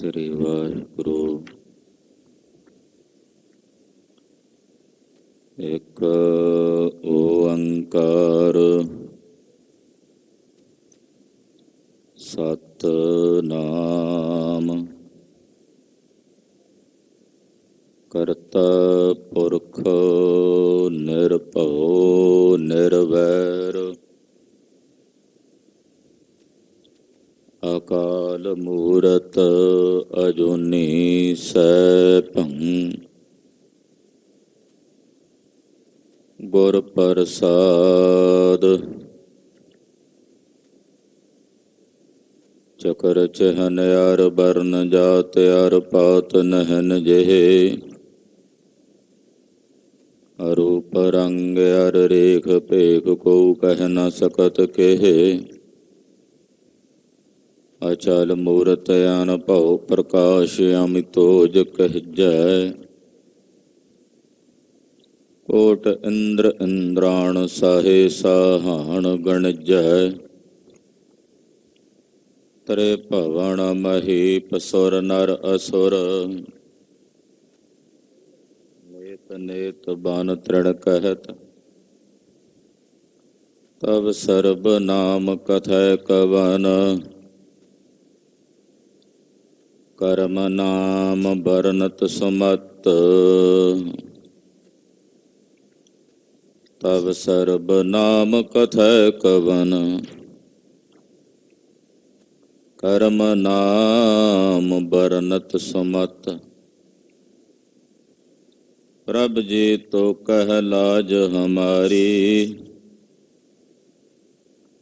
ਸ੍ਰੀ ਵਾਹਿਗੁਰੂ। ਇੱਕ ਓੰਕਾਰ ਸਤਿਨਾਮ ਕਰਤਾ ਪੁਰਖ ਨਿਰਭਉ ਨਿਰਵੈਰ ਅਕਾਲ ਮੂਰਤ ਅਜੂਨੀ ਸੈਭੰ ਗੁਰ ਪ੍ਰਸਾਦ। ਚਕਰ ਚਹਨ ਅਰ ਬਰਨ ਜਾਤ ਅਰ ਪਾਤ ਨਹਨ ਜਿਹੇ ਅਰੂਪ ਰੰਗ ਅਰ ਰੇਖ ਭੇਖ ਕੋ ਕਹਿ ਨ ਸਕਤ ਕੇਹੇ। ਅਚਲ ਮੂਰਤ ਅਨ ਭਉ ਪ੍ਰਕਾਸ਼ ਅਮਿਤੋਜ ਕਹਿਜੈ। ਕੋਟ ਇੰਦਰ ਇੰਦਰਾਣ ਸਾਹੇ ਸਾਹਾਣ ਗਣਜੈ। ਤਰੇ ਭਵਨ ਮਹੀਪ ਸੁਰ ਨਰ ਅਸੁਰ ਨੇਤ ਨੇਤ ਬਨ ਤ੍ਰਿਣ ਕਹਿਤ। ਤਬ ਸਰਬ ਨਾਮ ਕਥੈ ਕਵਨ ਕਰਮ ਨਾਮ ਬਰਨਤ ਸੁਮਤ। ਤਬ ਸਰਬ ਨਾਮ ਕਥੈ ਕਵਨ ਕਰਮ ਨਾਮ ਬਰਨਤ ਸੁਮਤ। ਪ੍ਰਭ ਜੀ ਤੋ ਕਹਿ ਲਾਜ ਹਮਾਰੀ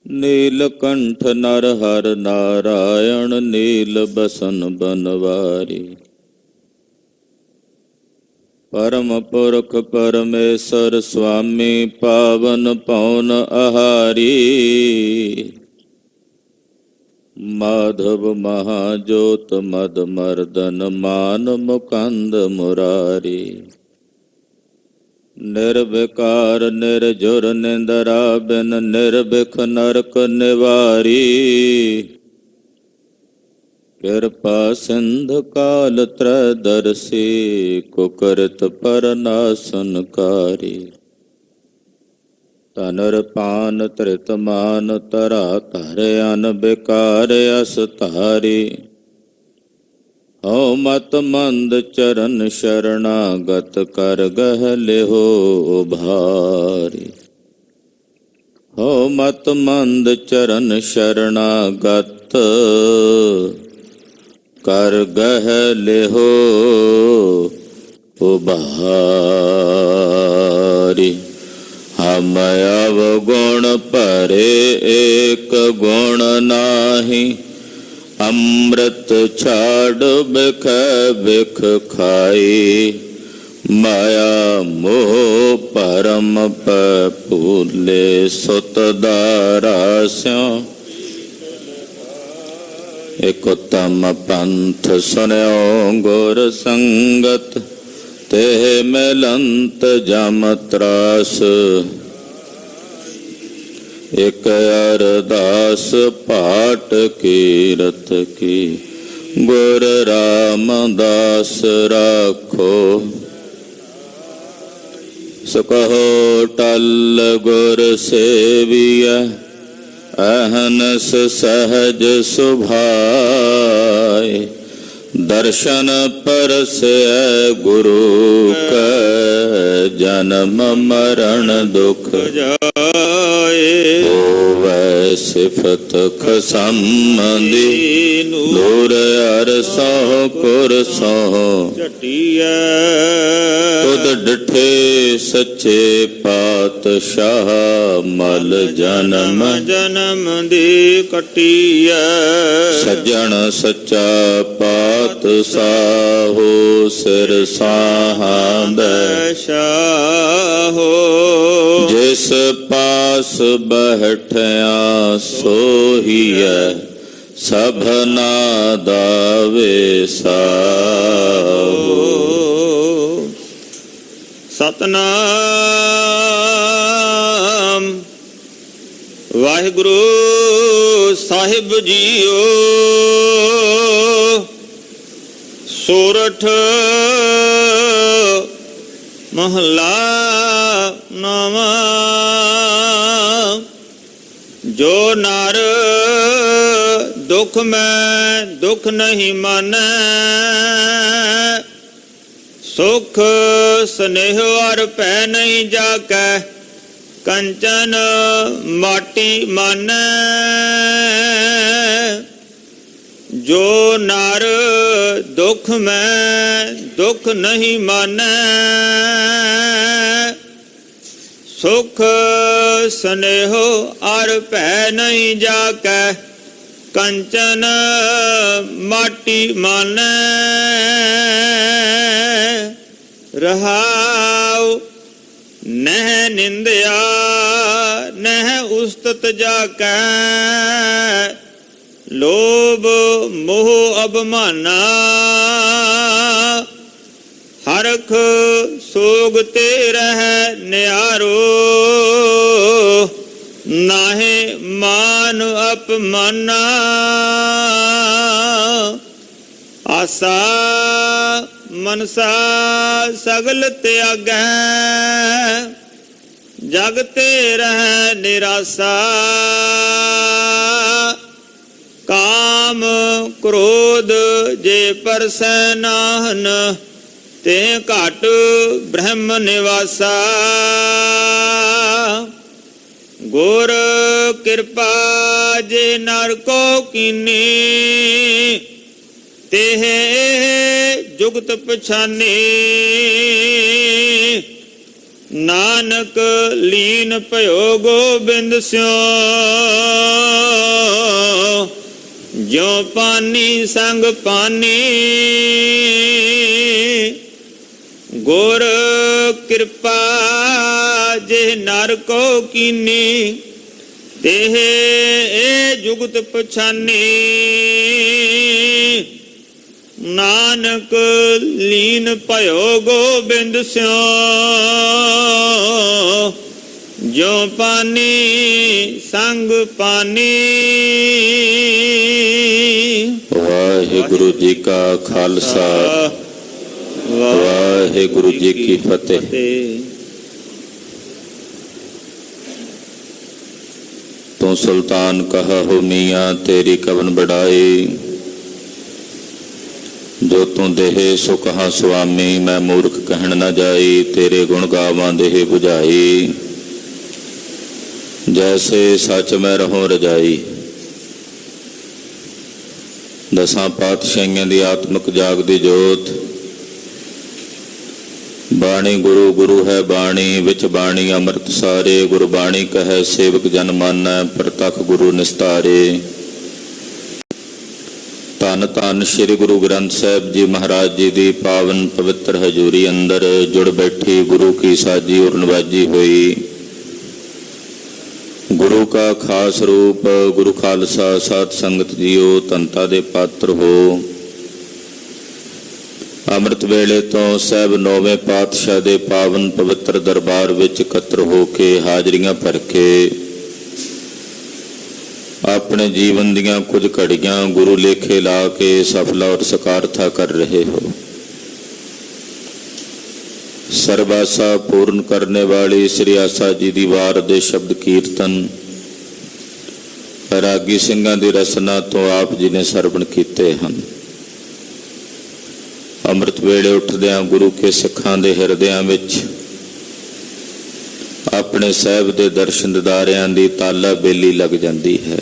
ਨੀਲਕੰਠ ਨਰ ਹਰ ਨਾਰਾਇਣ ਨੀਲ ਬਸਨ ਬਨਵਾਰੀ। ਪਰਮ ਪੁਰਖ ਪਰਮੇਸ਼ਰ ਸੁਆਮੀ ਪਾਵਨ ਪਉਨ ਆਹਾਰੀ। ਮਾਧਵ ਮਹਾਜੋਤ ਮਦ ਮਰਦਨ ਮਾਨ ਮੁਕੰਦ ਮੁਰਾਰੀ। ਨਿਰਵਿਕਾਰ ਨਿਰਜੁਰ ਨਿੰਦਰਾ ਬਿਨ ਨਿਰਭਿਖ ਨਰਕ ਨਿਵਾਰੀ। ਕਿਰਪਾ ਸਿੰਧ ਕਾਲ ਤ੍ਰੈਦਰਸੀ ਕੁਕਰਤ ਪਰਨਾਸਨਕਾਰੀ। ਤਨਰ ਪਾਨ ਤ੍ਰਿਤ ਮਾਨ ਤਰਾ ਧਰ ਅਨ ਬਿਕਾਰ ਅਸ ਧਾਰੀ। ਹਉ ਮਤ ਮੰਦ ਚਰਨ ਸ਼ਰਣਾਗਤ ਕਰ ਗਹਿ ਲਿਹੋ ਭਾਰੀ। ਹਉ ਮਤ ਮੰਦ ਚਰਨ ਸ਼ਰਣਾਗਤ ਕਰ ਗਹਿ ਲਿਹੋ ਉਭਾਰੀ। ਹਮ ਅਵਗੁਣ ਭਰੇ ਏਕ ਗੁਣ ਨਾਹੀ। ਅੰਮ੍ਰਿਤ ਛਾੜ ਬਿਖ ਬਿਖ ਖਾਈ। ਮਾਇਆ ਮੋਹ ਭਰਮ ਪੈ ਭੂਲੇ ਸੁਤ ਦਾਰਾ ਸਿਉ। ਇਕ ਉਤਮ ਪੰਥ ਸੁਨਿਓ ਗੁਰ ਸੰਗਤ ਤੇ ਮਿਲੰਤ ਜਮ ਤਰਾਸ। ਇਕ ਅਰਦਾਸ ਪਾਟ ਕੀਰਤ ਕੀ ਗੁਰ ਰਾਮਦਾਸ ਰਾਖੋ। ਸੁਕਹੋ ਟਲ ਗੁਰ ਸੇਵੀਐ ਅਹਨਸ ਸਹਜ ਸੁਭਾਏ। ਦਰਸ਼ਨ ਪਰਸੈ ਗੁਰੂ ਕੈ ਜਨਮ ਮਰਨ ਦੁਖ ਜਾਏ। ਹੋਵੈ ਸਿਫਤ ਖਸਮ ਦੀ ਨੂਰ ਅਰਸੋਂ ਕੁਰਸੋਂ ਝਟੀਐ। ਤੁਧ ਡਿਠੇ ਸੱਚੇ ਪਾਤਸ਼ਾਹ ਮਲ ਜਨਮ ਜਨਮ ਦੀ ਕਟੀਐ। ਸੱਜਣ ਸੱਚਾ ਪਾਤ ਸਾਹੋ ਸਿਰ ਸਾਹਾਂਦੈ ਸ਼ਾਹੋ। ਜਿਸ ਪਾਸ ਬੈਠਿਆ ਸੋਹੀਐ ਸਭਨਾ ਦਾ ਵਿਸਾਹੋ। ਸਤਨਾਮ ਵਾਹਿਗੁਰੂ ਸਾਹਿਬ ਜੀਓ। ਸੋਰਠ ਮਹਲਾ ਨਵਾਂ। ਜੋ ਨਰ ਦੁਖ ਮੈਂ ਦੁਖ ਨਹੀਂ ਮਾਨੈ, ਸੁਖ ਸਨੇਹ ਅਰ ਭੈ ਨਹੀਂ ਜਾਕੈ, ਕੰਚਨ ਮਾਟੀ ਮਾਨੈ। ਜੋ ਨਰ ਦੁਖ ਮੈਂ ਦੁਖ ਨਹੀਂ ਮਾਨੈ, ਸੁਖ ਸਨੇਹ ਅਰ ਭੈ ਨਹੀਂ ਜਾਕੈ, ਕੰਚਨ ਮਾਟੀ ਮਾਨੈ। ਰਹਾਉ ਨਹਿ ਨਿੰਦਿਆ ਨਹਿ ਉਸਤਤ ਜਾਕੈ, ਲੋਭ ਮੋਹ ਅਭਮਾਨਾ, ਹਰਖ ਸੋਗ ਤੇ ਰਹਿ ਨਿਆਰੋ, ਨਾਹੇ ਮਾਨ ਅਪਮਾਨਾ। ਆਸਾ ਮਨਸਾ ਸਗਲ ਤਿਆਗੈ, ਜਗ ਤੇ ਰਹਿ ਨਿਰਾਸਾ, ਕਾਮ ਕ੍ਰੋਧ ਜੇ ਪਰਸੈ ਨਾਹਨ, ਤੇ ਘਟ ਬ੍ਰਹਮ ਨਿਵਾਸਾ। ਗੁਰ ਕਿਰਪਾ ਜੇ ਨਰ ਕੋ ਕੀਨੀ, ਤੇਹ ਜੁਗਤ ਪਛਾਨੀ, ਨਾਨਕ ਲੀਨ ਭਇਓ ਗੋਬਿੰਦ ਸਿਉ, ਜਿਉ ਪਾਨੀ ਸੰਗ ਪਾਨੀ। ਗੁਰ ਕਿਰਪਾ ਜੇ ਨਰ ਕੋ ਕੀਨੀ, ਤੇਹ ਜੁਗਤ ਪਛਾਨੀ, ਨਾਨਕ ਲੀਨ ਭਇਓ ਗੋਬਿੰਦ ਸਿਉ, ਜਿਉ ਪਾਨੀ ਸੰਗ ਪਾਨੀ। ਵਾਹਿਗੁਰੂ ਜੀ ਕਾ ਖਾਲਸਾ, ਵਾਹਿਗੁਰੂ ਜੀ ਕੀ ਫਤਿਹ। ਤੂੰ ਸੁਲਤਾਨ ਕਹਾ ਹੋ ਮੀਆਂ, ਤੇਰੀ ਕਵਨ ਬੜਾਈ, ਜੋ ਤੂੰ ਦੇਹ ਸੋ ਕਹਾ ਸੁਆਮੀ, ਮੈਂ ਮੂਰਖ ਕਹਿਣ ਨਾ ਜਾਈ, ਤੇਰੇ ਗੁਣ ਗਾਵਾਂ ਦੇਹ 부ਝਾਈ, ਜੈਸੇ ਸੱਚ ਮੈਂ ਰਹੋ ਰਜਾਈ। ਦਸਾਂ ਪਾਤਸ਼ਾਹੀਆਂ ਦੀ ਆਤਮਿਕ ਜਾਗਦੀ ਜੋਤ, ਬਾਣੀ ਗੁਰੂ ਗੁਰੂ ਹੈ ਬਾਣੀ, ਵਿੱਚ ਬਾਣੀ ਅੰਮ੍ਰਿਤ ਸਾਰੇ, ਗੁਰਬਾਣੀ ਕਹੈ ਸੇਵਕ ਜਨ ਮਾਨੈ, ਪ੍ਰਤੱਖ ਗੁਰੂ ਨਿਸਤਾਰੇ। ਧੰਨ ਧੰਨ ਸ੍ਰੀ ਗੁਰੂ ਗ੍ਰੰਥ ਸਾਹਿਬ ਜੀ ਮਹਾਰਾਜ ਜੀ ਦੀ ਪਾਵਨ ਪਵਿੱਤਰ ਹਜ਼ੂਰੀ ਅੰਦਰ ਜੁੜ ਬੈਠੀ ਗੁਰੂ ਕੀ ਸਾਜੀ ਔਰ ਨਵਾਜੀ ਹੋਈ ਗੁਰੂ ਕਾ ਖਾਸ ਰੂਪ ਗੁਰੂ ਖਾਲਸਾ ਸਾਧ ਸੰਗਤ ਜੀਓ, ਧੰਤਾ ਦੇ ਪਾਤਰ ਹੋ। ਅੰਮ੍ਰਿਤ ਵੇਲੇ ਤੋਂ ਸਾਹਿਬ ਨੌਵੇਂ ਪਾਤਸ਼ਾਹ ਦੇ ਪਾਵਨ ਪਵਿੱਤਰ ਦਰਬਾਰ ਵਿੱਚ ਇਕੱਤਰ ਹੋ ਕੇ ਹਾਜ਼ਰੀਆਂ ਭਰ ਕੇ ਆਪਣੇ ਜੀਵਨ ਦੀਆਂ ਕੁਝ ਘੜੀਆਂ ਗੁਰੂ ਲੇਖੇ ਲਾ ਕੇ ਸਫਲਾ ਔਰ ਸਕਾਰਥਾ ਕਰ ਰਹੇ ਹੋ। ਸਰਬਾਸਾ ਪੂਰਨ ਕਰਨੇ ਵਾਲੀ ਸ੍ਰੀ ਆਸਾ ਜੀ ਦੀ ਵਾਰ ਦੇ ਸ਼ਬਦ ਕੀਰਤਨ ਰਾਗੀ ਸਿੰਘਾਂ ਦੀ ਰਸਨਾ ਤੋਂ ਆਪ ਜੀ ਨੇ ਸਰਵਣ ਕੀਤੇ ਹਨ। ਅੰਮ੍ਰਿਤ ਵੇਲੇ ਉੱਠਦਿਆਂ ਗੁਰੂ ਕੇ ਸਿੱਖਾਂ ਦੇ ਹਿਰਦਿਆਂ ਵਿੱਚ ਆਪਣੇ ਸਾਹਿਬ ਦੇ ਦਰਸ਼ਨ ਦਿਦਾਰਿਆਂ ਦੀ ਤਾਲਾ ਬੇਲੀ ਲੱਗ ਜਾਂਦੀ ਹੈ।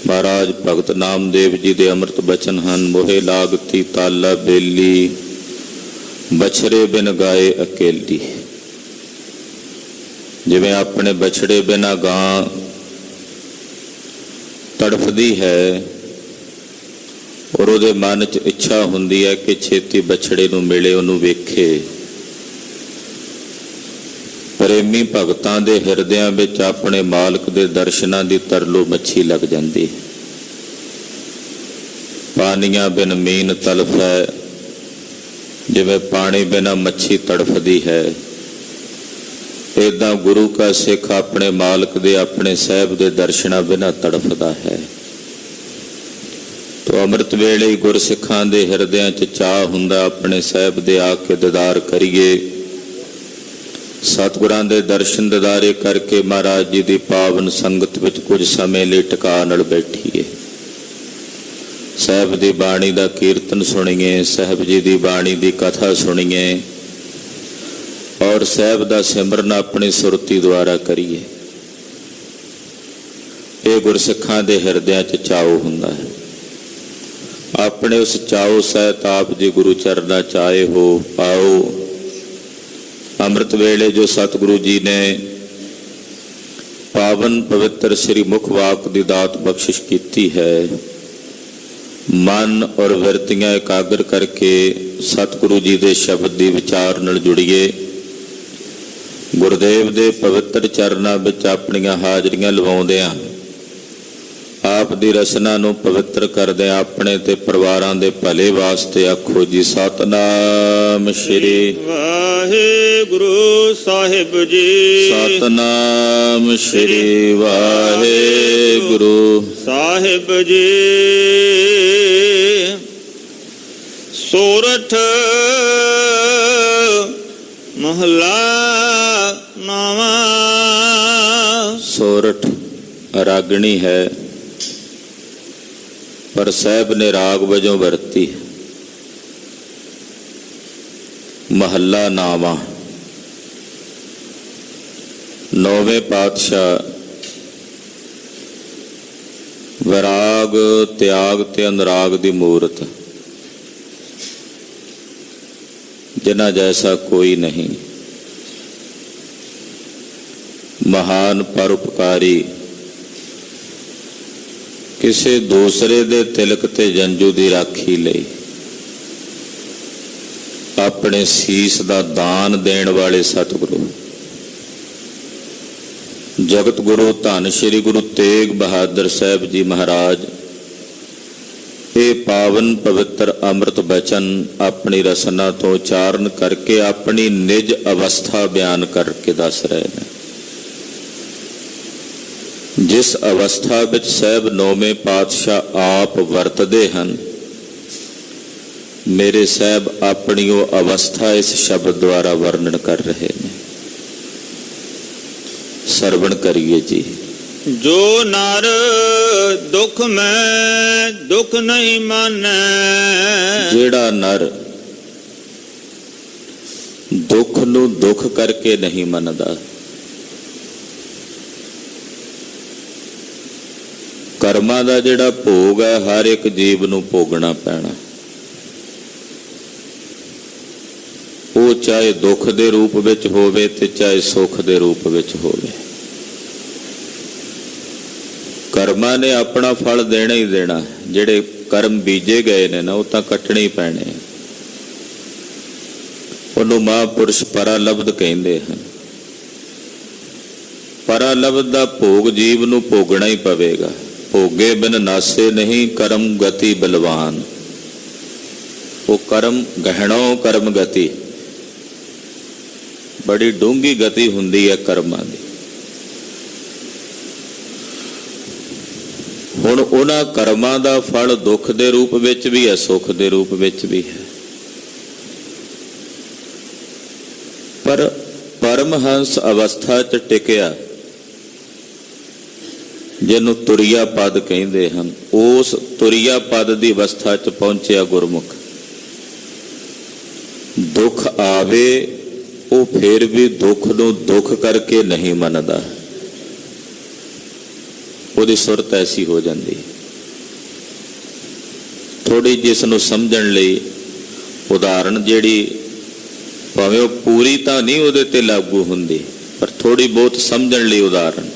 ਮਹਾਰਾਜ ਭਗਤ ਨਾਮਦੇਵ ਜੀ ਦੇ ਅੰਮ੍ਰਿਤ ਬਚਨ ਹਨ, ਮੋਹੇ ਲਾਗਤੀ ਤਾਲਾ ਬੇਲੀ, ਬਛੜੇ ਬਿਨ ਗਾਏ ਅਕੇਲੀ। ਜਿਵੇਂ ਆਪਣੇ ਬਛੜੇ ਬਿਨਾਂ ਗਾਂ ਤੜਫਦੀ ਹੈ ਔਰ ਉਹਦੇ ਮਨ 'ਚ ਇੱਛਾ ਹੁੰਦੀ ਹੈ ਕਿ ਛੇਤੀ ਬਛੜੇ ਨੂੰ ਮਿਲੇ, ਉਹਨੂੰ ਵੇਖੇ। ਪ੍ਰੇਮੀ ਭਗਤਾਂ ਦੇ ਹਿਰਦਿਆਂ ਵਿੱਚ ਆਪਣੇ ਮਾਲਕ ਦੇ ਦਰਸ਼ਨਾਂ ਦੀ ਤਰਲੋ ਮੱਛੀ ਲੱਗ ਜਾਂਦੀ। ਪਾਣੀਆਂ ਬਿਨ ਮੀਨ ਤਲਫ ਹੈ, ਜਿਵੇਂ ਪਾਣੀ ਬਿਨਾਂ ਮੱਛੀ ਤੜਫਦੀ ਹੈ, ਏਦਾਂ ਗੁਰੂ ਕਾ ਸਿੱਖ ਆਪਣੇ ਮਾਲਕ ਦੇ ਆਪਣੇ ਸਾਹਿਬ ਦੇ ਦਰਸ਼ਨਾਂ ਬਿਨਾਂ ਤੜਫਦਾ ਹੈ। ਤੋ ਅੰਮ੍ਰਿਤ ਵੇਲੇ ਹੀ ਗੁਰਸਿੱਖਾਂ ਦੇ ਹਿਰਦਿਆਂ 'ਚ ਚਾਅ ਹੁੰਦਾ ਆਪਣੇ ਸਾਹਿਬ ਦੇ ਆ ਕੇ ਦੀਦਾਰ ਕਰੀਏ। ਸਤਿਗੁਰਾਂ ਦੇ ਦਰਸ਼ਨ ਦਿਦਾਰੇ ਕਰਕੇ ਮਹਾਰਾਜ ਜੀ ਦੀ ਪਾਵਨ ਸੰਗਤ ਵਿੱਚ ਕੁਝ ਸਮੇਂ ਲਈ ਟਿਕਾ ਨਾਲ ਬੈਠੀਏ। ਸਾਹਿਬ ਦੀ ਬਾਣੀ ਦਾ ਕੀਰਤਨ ਸੁਣੀਏ, ਸਾਹਿਬ ਜੀ ਦੀ ਬਾਣੀ ਦੀ ਕਥਾ ਸੁਣੀਏ ਔਰ ਸਾਹਿਬ ਦਾ ਸਿਮਰਨ ਆਪਣੀ ਸੁਰਤੀ ਦੁਆਰਾ ਕਰੀਏ। ਇਹ ਗੁਰਸਿੱਖਾਂ ਦੇ ਹਿਰਦਿਆਂ 'ਚ ਚਾਉ ਹੁੰਦਾ ਹੈ। ਆਪਣੇ ਉਸ ਚਾਉ ਸਹਿਤ ਆਪ ਜੀ ਗੁਰੂ ਚਰਨਾਂ 'ਚ ਆਏ ਹੋ। ਆਓ ਅੰਮ੍ਰਿਤ ਵੇਲੇ ਜੋ ਸਤਿਗੁਰੂ ਜੀ ਨੇ ਪਾਵਨ ਪਵਿੱਤਰ ਸ੍ਰੀ ਮੁਖ ਵਾਕ ਦੀ ਦਾਤ ਬਖਸ਼ਿਸ਼ ਕੀਤੀ ਹੈ, ਮਨ ਔਰ ਵਿਰਤੀਆਂ ਇਕਾਗਰ ਕਰਕੇ ਸਤਿਗੁਰੂ ਜੀ ਦੇ ਸ਼ਬਦ ਦੀ ਵਿਚਾਰ ਨਾਲ ਜੁੜੀਏ। ਗੁਰਦੇਵ ਦੇ ਪਵਿੱਤਰ ਚਰਨਾਂ ਵਿੱਚ ਆਪਣੀਆਂ ਹਾਜ਼ਰੀਆਂ ਲਵਾਉਂਦਿਆਂ ਆਪ ਦੀ ਰਸਨਾ ਨੂੰ ਪਵਿੱਤਰ ਕਰਦੇ ਆਪਣੇ ਤੇ ਪਰਿਵਾਰਾਂ ਦੇ ਭਲੇ ਵਾਸਤੇ ਆਖੋ ਜੀ ਸਤਨਾਮ ਸ਼੍ਰੀ ਵਾਹਿਗੁਰੂ ਸਾਹਿਬ ਜੀ। ਸਤਨਾਮ ਸ਼੍ਰੀ ਵਾਹਿਗੁਰੂ ਸਾਹਿਬ ਜੀ। ਸੋਰਠ ਮਹਲਾ ਨਵਾਂ। ਸੋਰਠ ਰਾਗਣੀ ਹੈ, ਪਰ ਸਾਹਿਬ ਨੇ ਰਾਗ ਵਜੋਂ ਵਰਤੀ। ਮਹੱਲਾ ਨਾਵਾਂ। ਨੌਵੇਂ ਪਾਤਸ਼ਾਹ ਵਿਰਾਗ, ਤਿਆਗ ਤੇ ਅਨੁਰਾਗ ਦੀ ਮੂਰਤ, ਜਿਨ੍ਹਾਂ ਜੈਸਾ ਕੋਈ ਨਹੀਂ। ਮਹਾਨ ਪਰਉਪਕਾਰੀ, ਕਿਸੇ ਦੂਸਰੇ ਦੇ ਤਿਲਕ ਤੇ ਜੰਜੂ ਦੀ ਰਾਖੀ ਲਈ ਆਪਣੇ ਸੀਸ ਦਾ ਦਾਨ ਦੇਣ ਵਾਲੇ ਸਤਿਗੁਰੂ ਜਗਤ ਗੁਰੂ ਧੰਨ ਸ਼੍ਰੀ ਗੁਰੂ ਤੇਗ ਬਹਾਦਰ ਸਾਹਿਬ ਜੀ ਮਹਾਰਾਜ ਇਹ ਪਾਵਨ ਪਵਿੱਤਰ ਅੰਮ੍ਰਿਤ ਬਚਨ ਆਪਣੀ ਰਸਨਾ ਤੋਂ ਉਚਾਰਨ ਕਰਕੇ ਆਪਣੀ ਨਿਜ ਅਵਸਥਾ ਬਿਆਨ ਕਰਕੇ ਦੱਸ ਰਹੇ ਨੇ। ਜਿਸ ਅਵਸਥਾ ਵਿੱਚ ਸਾਹਿਬ ਨੌਵੇਂ ਪਾਤਸ਼ਾਹ ਆਪ ਵਰਤਦੇ ਹਨ, ਮੇਰੇ ਸਾਹਿਬ ਆਪਣੀ ਉਹ ਅਵਸਥਾ ਇਸ ਸ਼ਬਦ ਦੁਆਰਾ ਵਰਣਨ ਕਰ ਰਹੇ ਨੇ। ਸਰਵਣ ਕਰੀਏ ਜੀ। ਜੋ ਨਰ ਦੁਖ ਮੈਂ ਦੁਖ ਨਹੀਂ ਮਾਨੈ। ਜਿਹੜਾ ਨਰ ਦੁੱਖ ਨੂੰ ਦੁੱਖ ਕਰਕੇ ਨਹੀਂ ਮੰਨਦਾ, ਕਰਮਾਂ ਦਾ ਜਿਹੜਾ ਭੋਗ ਹੈ ਹਰ ਇੱਕ ਜੀਵ ਨੂੰ ਭੋਗਣਾ ਪੈਣਾ। ਉਹ ਚਾਹੇ ਦੁੱਖ ਦੇ ਰੂਪ ਵਿੱਚ ਹੋਵੇ ਤੇ ਚਾਹੇ ਸੁੱਖ ਦੇ ਰੂਪ ਵਿੱਚ ਹੋਵੇ, ਕਰਮਾਂ ਨੇ ਆਪਣਾ ਫਲ ਦੇਣਾ ਹੀ ਦੇਣਾ। ਜਿਹੜੇ ਕਰਮ ਬੀਜੇ ਗਏ ਨੇ ਨਾ, ਉਹ ਤਾਂ ਕੱਟਣੇ ਹੀ ਪੈਣੇ। ਉਹਨੂੰ ਮਹਾਂਪੁਰਸ਼ ਪਰਾਲਬਧ ਕਹਿੰਦੇ ਹਨ। ਪਰਾਲਬਧ ਦਾ ਭੋਗ ਜੀਵ ਨੂੰ ਭੋਗਣਾ ਹੀ ਪਵੇਗਾ। ਭੋਗੇ ਬਿਨ ਨਾਸੇ ਨਹੀਂ ਕਰਮ ਗਤੀ ਬਲਵਾਨ। ਉਹ ਕਰਮ ਗਹਿਣੋ ਕਰਮ ਗਤੀ, ਬੜੀ ਡੂੰਘੀ ਗਤੀ ਹੁੰਦੀ ਹੈ ਕਰਮਾਂ ਦੀ। ਹੁਣ ਉਹਨਾਂ ਕਰਮਾਂ ਦਾ ਫਲ ਦੁੱਖ ਦੇ ਰੂਪ ਵਿੱਚ ਵੀ ਹੈ, ਸੁੱਖ ਦੇ ਰੂਪ ਵਿੱਚ ਵੀ ਹੈ। ਪਰ ਪਰਮਹੰਸ ਅਵਸਥਾ 'ਚ ਟਿਕਿਆ, ਜਿਹਨੂੰ ਤੁਰਿਆ ਪਦ ਕਹਿੰਦੇ ਹਨ, ਉਸ ਤੁਰਿਆ ਪਦ ਦੀ ਅਵਸਥਾ 'ਚ ਪਹੁੰਚਿਆ ਗੁਰਮੁਖ। ਦੁੱਖ ਆਵੇ ਉਹ ਫਿਰ ਵੀ ਦੁੱਖ ਨੂੰ ਦੁੱਖ ਕਰਕੇ ਨਹੀਂ ਮੰਨਦਾ। ਉਹਦੀ ਸੁਰਤ ਐਸੀ ਹੋ ਜਾਂਦੀ। ਥੋੜੀ ਜਿਸ ਨੂੰ ਸਮਝਣ ਲਈ ਉਦਾਹਰਣ ਜਿਹੜੀ ਭਾਵੇਂ ਉਹ ਪੂਰੀ ਤਾਂ ਨਹੀਂ ਉਹਦੇ ਤੇ ਲਾਗੂ ਹੁੰਦੀ, ਪਰ ਥੋੜੀ ਬਹੁਤ ਸਮਝਣ ਲਈ ਉਦਾਹਰਣ।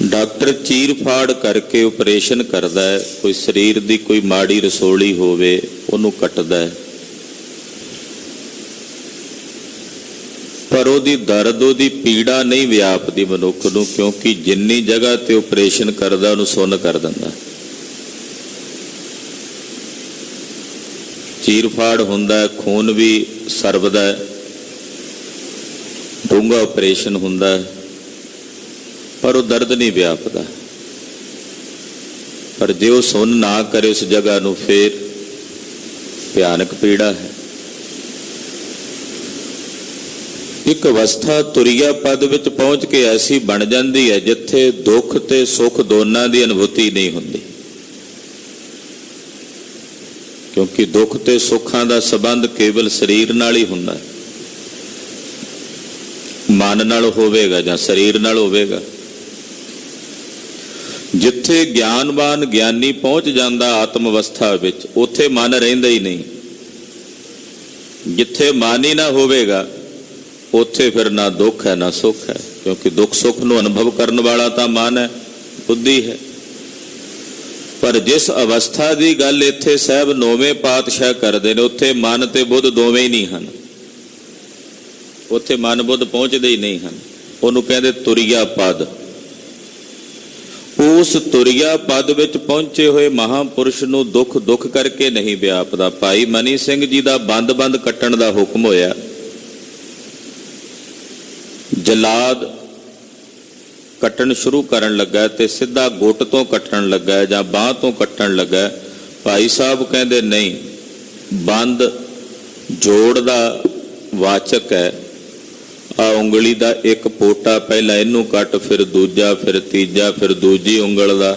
ਡਾਕਟਰ ਚੀਰ ਫਾੜ ਕਰਕੇ ਆਪਰੇਸ਼ਨ ਕਰਦਾ ਹੈ, ਕੋਈ ਸਰੀਰ ਦੀ ਕੋਈ ਮਾੜੀ ਰਸੋਲੀ ਹੋਵੇ ਉਹਨੂੰ ਕੱਟਦਾ ਹੈ, ਪਰ ਉਹਦੀ ਦਰਦ, ਉਹਦੀ ਪੀੜਾ ਨਹੀਂ ਵਿਆਪਦੀ ਮਨੁੱਖ ਨੂੰ, ਕਿਉਂਕਿ ਜਿੰਨੀ ਜਗ੍ਹਾ ਤੇ ਆਪਰੇਸ਼ਨ ਕਰਦਾ ਉਹਨੂੰ ਸੁੰਨ ਕਰ ਦਿੰਦਾ। ਚੀਰ ਫਾੜ ਹੁੰਦਾ ਹੈ, ਖੂਨ ਵੀ ਸਰਵਦਾ ਹੈ, ਡੂੰਘਾ ਆਪਰੇਸ਼ਨ ਹੁੰਦਾ ਹੈ, ਪਰ ਉਹ ਦਰਦ ਨਹੀਂ ਵਿਆਪਦਾ। ਪਰ ਜੇ ਉਹ ਸੁਣ ਨਾ ਕਰੇ ਉਸ ਜਗ੍ਹਾ ਨੂੰ, ਫੇਰ ਭਿਆਨਕ ਪੀੜਾ ਹੈ। ਇੱਕ ਅਵਸਥਾ ਤੁਰਿਆ ਪਦ ਵਿੱਚ ਪਹੁੰਚ ਕੇ ਐਸੀ ਬਣ ਜਾਂਦੀ ਹੈ ਜਿੱਥੇ ਦੁੱਖ ਤੇ ਸੁੱਖ ਦੋਨਾਂ ਦੀ ਅਨੁਭੂਤੀ ਨਹੀਂ ਹੁੰਦੀ, ਕਿਉਂਕਿ ਦੁੱਖ ਤੇ ਸੁੱਖਾਂ ਦਾ ਸੰਬੰਧ ਕੇਵਲ ਸਰੀਰ ਨਾਲ ਹੀ ਹੁੰਦਾ, ਮਨ ਨਾਲ ਹੋਵੇਗਾ ਜਾਂ ਸਰੀਰ ਨਾਲ ਹੋਵੇਗਾ। ਜਿੱਥੇ ਗਿਆਨਵਾਨ ਗਿਆਨੀ ਪਹੁੰਚ ਜਾਂਦਾ ਆਤਮ ਅਵਸਥਾ ਵਿੱਚ, ਉੱਥੇ ਮਨ ਰਹਿੰਦਾ ਹੀ ਨਹੀਂ। ਜਿੱਥੇ ਮਨ ਹੀ ਨਾ ਹੋਵੇਗਾ, ਉੱਥੇ ਫਿਰ ਨਾ ਦੁੱਖ ਹੈ ਨਾ ਸੁੱਖ ਹੈ, ਕਿਉਂਕਿ ਦੁੱਖ ਸੁੱਖ ਨੂੰ ਅਨੁਭਵ ਕਰਨ ਵਾਲਾ ਤਾਂ ਮਨ ਹੈ, ਬੁੱਧੀ ਹੈ। ਪਰ ਜਿਸ ਅਵਸਥਾ ਦੀ ਗੱਲ ਇੱਥੇ ਸਾਹਿਬ ਨੌਵੇਂ ਪਾਤਸ਼ਾਹ ਕਰਦੇ ਨੇ, ਉੱਥੇ ਮਨ ਤੇ ਬੁੱਧ ਦੋਵੇਂ ਹੀ ਨਹੀਂ ਹਨ, ਉੱਥੇ ਮਨ ਬੁੱਧ ਪਹੁੰਚਦੇ ਹੀ ਨਹੀਂ ਹਨ। ਉਹਨੂੰ ਕਹਿੰਦੇ ਤੁਰਿਆ ਪਦ। ਉਸ ਤੁਰਿਆ ਪਦ ਵਿੱਚ ਪਹੁੰਚੇ ਹੋਏ ਮਹਾਂਪੁਰਸ਼ ਨੂੰ ਦੁੱਖ ਦੁੱਖ ਕਰਕੇ ਨਹੀਂ ਵਿਆਪਦਾ। ਭਾਈ ਮਨੀ ਸਿੰਘ ਜੀ ਦਾ ਬੰਦ ਕੱਟਣ ਦਾ ਹੁਕਮ ਹੋਇਆ, ਜਲਾਦ ਕੱਟਣ ਸ਼ੁਰੂ ਕਰਨ ਲੱਗਾ ਤੇ ਸਿੱਧਾ ਗੁੱਟ ਤੋਂ ਕੱਟਣ ਲੱਗਾ ਜਾਂ ਬਾਂਹ ਤੋਂ ਕੱਟਣ ਲੱਗਾ। ਭਾਈ ਸਾਹਿਬ ਕਹਿੰਦੇ ਨਹੀਂ, ਬੰਦ ਜੋੜ ਦਾ ਵਾਚਕ ਹੈ। ਆ ਉਂਗਲੀ ਦਾ ਇੱਕ ਪੋਟਾ, ਪਹਿਲਾਂ ਇਹਨੂੰ ਕੱਟ, ਫਿਰ ਦੂਜਾ, ਫਿਰ ਤੀਜਾ, ਫਿਰ ਦੂਜੀ ਉਂਗਲ ਦਾ।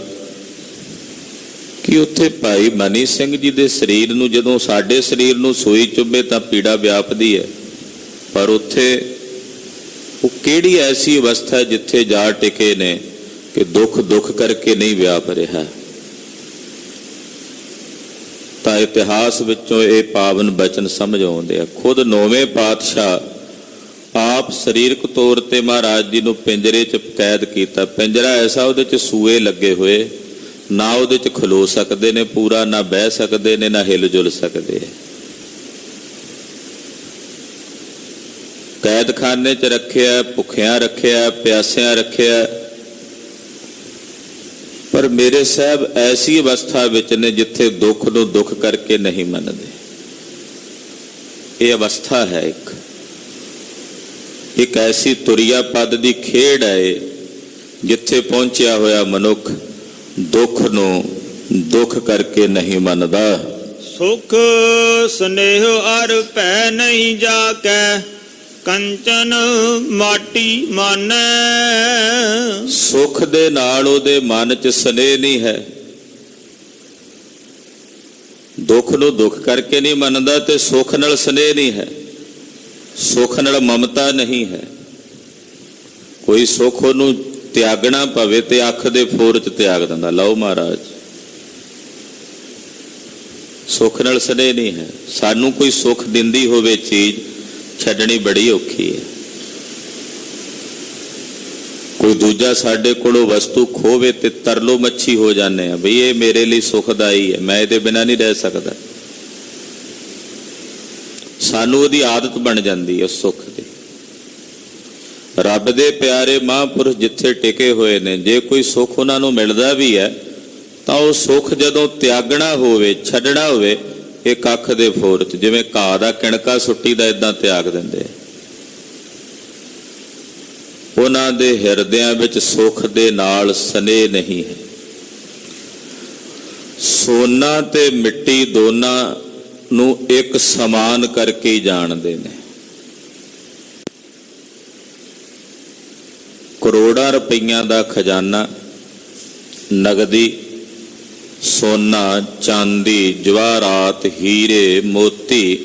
ਕਿ ਉੱਥੇ ਭਾਈ ਮਨੀ ਸਿੰਘ ਜੀ ਦੇ ਸਰੀਰ ਨੂੰ, ਜਦੋਂ ਸਾਡੇ ਸਰੀਰ ਨੂੰ ਸੂਈ ਚੁੱਭੇ ਤਾਂ ਪੀੜਾ ਵਿਆਪਦੀ ਹੈ, ਪਰ ਉੱਥੇ ਉਹ ਕਿਹੜੀ ਐਸੀ ਅਵਸਥਾ ਜਿੱਥੇ ਜਾ ਟਿਕੇ ਨੇ ਕਿ ਦੁੱਖ ਦੁੱਖ ਕਰਕੇ ਨਹੀਂ ਵਿਆਪ ਰਿਹਾ। ਤਾਂ ਇਤਿਹਾਸ ਵਿੱਚੋਂ ਇਹ ਪਾਵਨ ਬਚਨ ਸਮਝ ਆਉਂਦੇ ਆ। ਖੁਦ ਨੌਵੇਂ ਪਾਤਸ਼ਾਹ ਆਪ ਸਰੀਰਕ ਤੌਰ ਤੇ ਮਹਾਰਾਜ ਜੀ ਨੂੰ ਪਿੰਜਰੇ 'ਚ ਕੈਦ ਕੀਤਾ। ਪਿੰਜਰਾ ਐਸਾ, ਉਹਦੇ 'ਚ ਸੂਏ ਲੱਗੇ ਹੋਏ, ਨਾ ਉਹਦੇ 'ਚ ਖਲੋ ਸਕਦੇ ਨੇ ਪੂਰਾ, ਨਾ ਬਹਿ ਸਕਦੇ ਨੇ, ਨਾ ਹਿਲ ਜੁਲ ਸਕਦੇ। ਕੈਦਖਾਨੇ 'ਚ ਰੱਖਿਆ, ਭੁੱਖਿਆਂ ਰੱਖਿਆ, ਪਿਆਸਿਆਂ ਰੱਖਿਆ। ਪਰ ਮੇਰੇ ਸਾਹਿਬ ਐਸੀ ਅਵਸਥਾ ਵਿੱਚ ਨੇ ਜਿੱਥੇ ਦੁੱਖ ਨੂੰ ਦੁੱਖ ਕਰਕੇ ਨਹੀਂ ਮੰਨਦੇ। ਇਹ ਅਵਸਥਾ ਹੈ ਇੱਕ ਐਸੀ ਤੁਰਿਆ ਪਦ ਦੀ ਖੇਡ ਹੈ, ਜਿੱਥੇ ਪਹੁੰਚਿਆ ਹੋਇਆ ਮਨੁੱਖ ਦੁੱਖ ਨੂੰ ਦੁੱਖ ਕਰਕੇ ਨਹੀਂ ਮੰਨਦਾ। ਸੁਖ ਸਨੇਹ ਅਰ ਭੈ ਨਹੀਂ ਜਾਕੈ, ਕੰਚਨ ਮਾਟੀ ਮਾਨੈ। ਸੁਖ ਦੇ ਨਾਲ ਉਹਦੇ ਮਨ 'ਚ ਸਨੇਹ ਨਹੀਂ ਹੈ, ਦੁੱਖ ਨੂੰ ਦੁੱਖ ਕਰਕੇ ਨਹੀਂ ਮੰਨਦਾ, ਤੇ ਸੁਖ ਨਾਲ ਸਨੇਹ ਨਹੀਂ ਹੈ, ਸੁੱਖ ਨਾਲ ਮਮਤਾ ਨਹੀਂ ਹੈ। ਕੋਈ ਸੁੱਖ ਉਹਨੂੰ ਤਿਆਗਣਾ ਪਵੇ ਤੇ ਅੱਖ ਦੇ ਫੋਰ 'ਚ ਤਿਆਗ ਦਿੰਦਾ, ਲਓ ਮਹਾਰਾਜ। ਸੁੱਖ ਨਾਲ ਸਨੇਹ ਨਹੀਂ ਹੈ। ਸਾਨੂੰ ਕੋਈ ਸੁੱਖ ਦਿੰਦੀ ਹੋਵੇ ਚੀਜ਼, ਛੱਡਣੀ ਬੜੀ ਔਖੀ ਹੈ। ਕੋਈ ਦੂਜਾ ਸਾਡੇ ਕੋਲੋਂ ਵਸਤੂ ਖੋਵੇ ਤੇ ਤਰਲੋ ਮੱਛੀ ਹੋ ਜਾਂਦੇ ਆ, ਬਈ ਇਹ ਮੇਰੇ ਲਈ ਸੁਖਦਾਈ ਹੈ, ਮੈਂ ਇਹਦੇ ਬਿਨਾਂ ਨਹੀਂ ਰਹਿ ਸਕਦਾ। ਸਾਨੂੰ ਉਹਦੀ ਆਦਤ ਬਣ ਜਾਂਦੀ ਹੈ ਸੁੱਖ ਦੀ। ਰੱਬ ਦੇ ਪਿਆਰੇ ਮਹਾਂਪੁਰਸ਼ ਜਿੱਥੇ ਟਿਕੇ ਹੋਏ ਨੇ, ਜੇ ਕੋਈ ਸੁੱਖ ਉਹਨਾਂ ਨੂੰ ਮਿਲਦਾ ਵੀ ਹੈ ਤਾਂ ਉਹ ਸੁੱਖ ਜਦੋਂ ਤਿਆਗਣਾ ਹੋਵੇ, ਛੱਡਣਾ ਹੋਵੇ, ਇੱਕ ਅੱਖ ਦੇ ਫੋਰ 'ਚ, ਜਿਵੇਂ ਘਾਹ ਦਾ ਕਿਣਕਾ ਸੁੱਟੀ ਦਾ, ਇਦਾਂ ਤਿਆਗ ਦਿੰਦੇ। ਉਹਨਾਂ ਦੇ ਹਿਰਦਿਆਂ ਵਿੱਚ ਸੁੱਖ ਦੇ ਨਾਲ ਸਨੇਹ ਨਹੀਂ ਹੈ। ਸੋਨਾ ਤੇ ਮਿੱਟੀ ਦੋਨਾਂ ਨੂੰ ਇੱਕ ਸਮਾਨ ਕਰਕੇ ਹੀ ਜਾਣਦੇ ਨੇ। ਕਰੋੜਾਂ ਰੁਪਈਆਂ ਦਾ ਖਜ਼ਾਨਾ, ਨਗਦੀ, ਸੋਨਾ, ਚਾਂਦੀ, ਜਵਾਹਰਾਤ, ਹੀਰੇ, ਮੋਤੀ,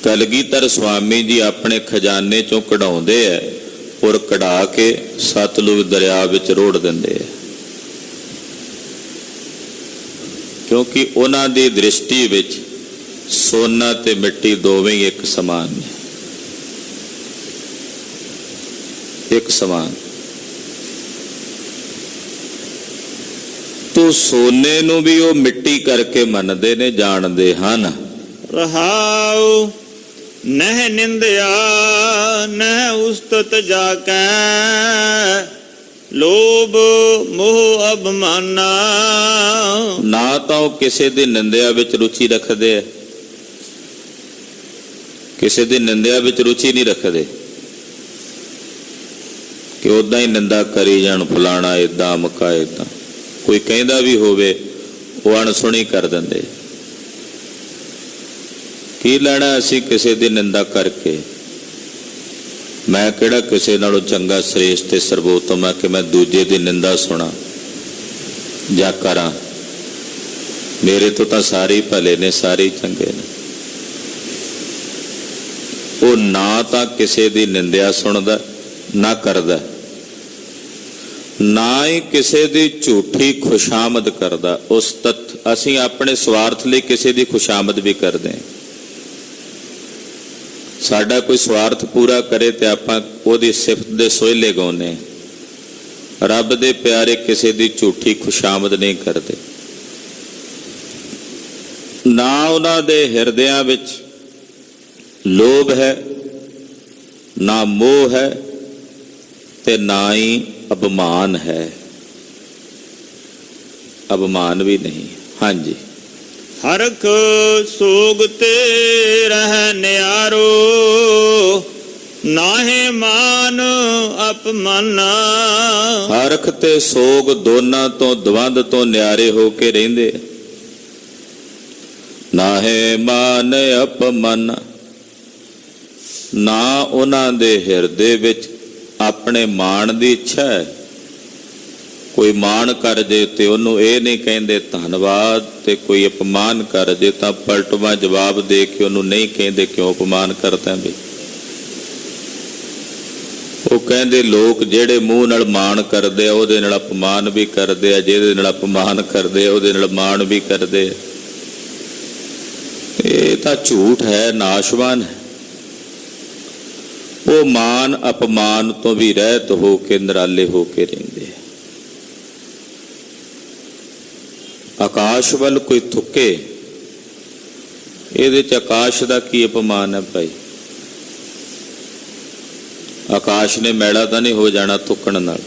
ਕਲਗੀਧਰ ਸਵਾਮੀ ਜੀ ਆਪਣੇ ਖਜ਼ਾਨੇ ਚੋਂ ਕਢਾਉਂਦੇ ਐ, ਔਰ ਕਢਾ ਕੇ ਸਤਲੁਜ ਦਰਿਆ ਵਿੱਚ ਰੋੜ ਦਿੰਦੇ ਐ, ਕਿਉਂਕਿ ਉਹਨਾਂ ਦੀ ਦ੍ਰਿਸ਼ਟੀ ਵਿੱਚ ਸੋਨਾ ਤੇ ਮਿੱਟੀ ਦੋਵੇਂ ਇੱਕ ਸਮਾਨ ਨੇ, ਇੱਕ ਸਮਾਨ। ਤੋ ਸੋਨੇ ਨੂੰ ਵੀ ਉਹ ਮਿੱਟੀ ਕਰਕੇ ਮੰਨਦੇ ਨੇ, ਜਾਣਦੇ ਹਨ। ਰਹਾਉ ਨਹਿ ਨਿੰਦਿਆ ਨਹਿ ਉਸਤਤ ਜਾਕੈ, ਲੋਭ ਮੋਹ ਅਭਮਾਨਾ। ਨਾ ਤਾਂ ਉਹ ਕਿਸੇ ਦੀ ਨਿੰਦਿਆ ਵਿੱਚ ਰੁਚੀ ਰੱਖਦੇ ਐ, ਕਿਸੇ ਦੀ ਨਿੰਦਿਆ ਵਿੱਚ ਰੁਚੀ ਨਹੀਂ ਰੱਖਦੇ ਕਿ ਉਦਾਂ ਹੀ ਨਿੰਦਾ ਕਰੀ ਜਾਣ, ਫਲਾਣਾ ਏਦਾਂ, ਅਮਕਾ ਏਦਾਂ। ਕੋਈ ਕਹਿੰਦਾ ਵੀ ਹੋਵੇ ਉਹ ਅਣਸੁਣੀ ਕਰ ਦਿੰਦੇ। ਕੀ ਲੈਣਾ ਅਸੀਂ ਕਿਸੇ ਦੀ ਨਿੰਦਾ ਕਰਕੇ? ਮੈਂ ਕਿਹੜਾ ਕਿਸੇ ਨਾਲੋਂ ਚੰਗਾ, ਸ੍ਰੇਸ਼ਟ ਤੇ ਸਰਵੋਤਮ ਆ ਕਿ ਮੈਂ ਦੂਜੇ ਦੀ ਨਿੰਦਾ ਸੁਣਾ ਜਾਂ ਕਰਾਂ? ਮੇਰੇ ਤੋਂ ਤਾਂ ਸਾਰੇ ਹੀ ਭਲੇ ਨੇ, ਸਾਰੇ ਹੀ ਚੰਗੇ ਨੇ। ਉਹ ਨਾ ਤਾਂ ਕਿਸੇ ਦੀ ਨਿੰਦਿਆ ਸੁਣਦਾ ਨਾ ਕਰਦਾ, ਨਾ ਹੀ ਕਿਸੇ ਦੀ ਝੂਠੀ ਖੁਸ਼ਾਮਦ ਕਰਦਾ। ਉਸ ਤੱਤ ਅਸੀਂ ਆਪਣੇ ਸਵਾਰਥ ਲਈ ਕਿਸੇ ਦੀ ਖੁਸ਼ਾਮਦ ਵੀ ਕਰਦੇ ਹਾਂ। ਸਾਡਾ ਕੋਈ ਸਵਾਰਥ ਪੂਰਾ ਕਰੇ ਤੇ ਆਪਾਂ ਉਹਦੀ ਸਿਫਤ ਦੇ ਸੋਹਿਲੇ ਗਾਉਂਦੇ। ਰੱਬ ਦੇ ਪਿਆਰੇ ਕਿਸੇ ਦੀ ਝੂਠੀ ਖੁਸ਼ਾਮਦ ਨਹੀਂ ਕਰਦੇ। ਨਾ ਉਹਨਾਂ ਦੇ ਹਿਰਦਿਆਂ ਵਿੱਚ ਲੋਭ ਹੈ, ਨਾ ਮੋਹ ਹੈ, ਤੇ ਨਾ ਹੀ ਅਭਿਮਾਨ ਹੈ। ਅਭਿਮਾਨ ਵੀ ਨਹੀਂ। ਹਾਂਜੀ। ਹਰਖ ਸੋਗ ਤੇ ਰਹਿ ਨਿਆਰੋ, ਨਾਹੇ ਮਾਨ ਅਪਮਾਨਾ। ਹਰਖ ਤੇ ਸੋਗ ਦੋਨਾਂ ਤੋਂ, ਦਵੰਦ ਤੋਂ ਨਿਆਰੇ ਹੋ ਕੇ ਰਹਿੰਦੇ। ਨਾਹੇ ਮਾਨ ਅਪਮਾਨਾ, ਨਾ ਉਹਨਾਂ ਦੇ ਹਿਰਦੇ ਵਿੱਚ ਆਪਣੇ ਮਾਣ ਦੀ ਇੱਛਾ ਹੈ। ਕੋਈ ਮਾਣ ਕਰ ਜੇ ਤੇ ਉਹਨੂੰ ਇਹ ਨਹੀਂ ਕਹਿੰਦੇ ਧੰਨਵਾਦ, ਤੇ ਕੋਈ ਅਪਮਾਨ ਕਰ ਜੇ ਤਾਂ ਪਲਟਵਾ ਜਵਾਬ ਦੇ ਕੇ ਉਹਨੂੰ ਨਹੀਂ ਕਹਿੰਦੇ ਕਿਉਂ ਅਪਮਾਨ ਕਰਦਾ ਵੀ। ਉਹ ਕਹਿੰਦੇ ਲੋਕ ਜਿਹੜੇ ਮੂੰਹ ਨਾਲ ਮਾਣ ਕਰਦੇ ਆ ਉਹਦੇ ਨਾਲ ਅਪਮਾਨ ਵੀ ਕਰਦੇ ਆ, ਜਿਹਦੇ ਨਾਲ ਅਪਮਾਨ ਕਰਦੇ ਆ ਉਹਦੇ ਨਾਲ ਮਾਣ ਵੀ ਕਰਦੇ ਆ। ਇਹ ਤਾਂ ਝੂਠ ਹੈ, ਨਾਸ਼ਵਾਨ ਹੈ। ਉਹ ਮਾਨ ਅਪਮਾਨ ਤੋਂ ਵੀ ਰਹਿਤ ਹੋ ਕੇ ਨਿਰਾਲੇ ਹੋ ਕੇ ਰਹਿੰਦੇ। ਆਕਾਸ਼ ਵੱਲ ਕੋਈ ਥੁੱਕੇ, ਇਹਦੇ ਚ ਆਕਾਸ਼ ਦਾ ਕੀ ਅਪਮਾਨ ਹੈ ਭਾਈ? ਆਕਾਸ਼ ਨੇ ਮੈਲਾ ਤਾਂ ਨਹੀਂ ਹੋ ਜਾਣਾ ਥੁੱਕਣ ਨਾਲ।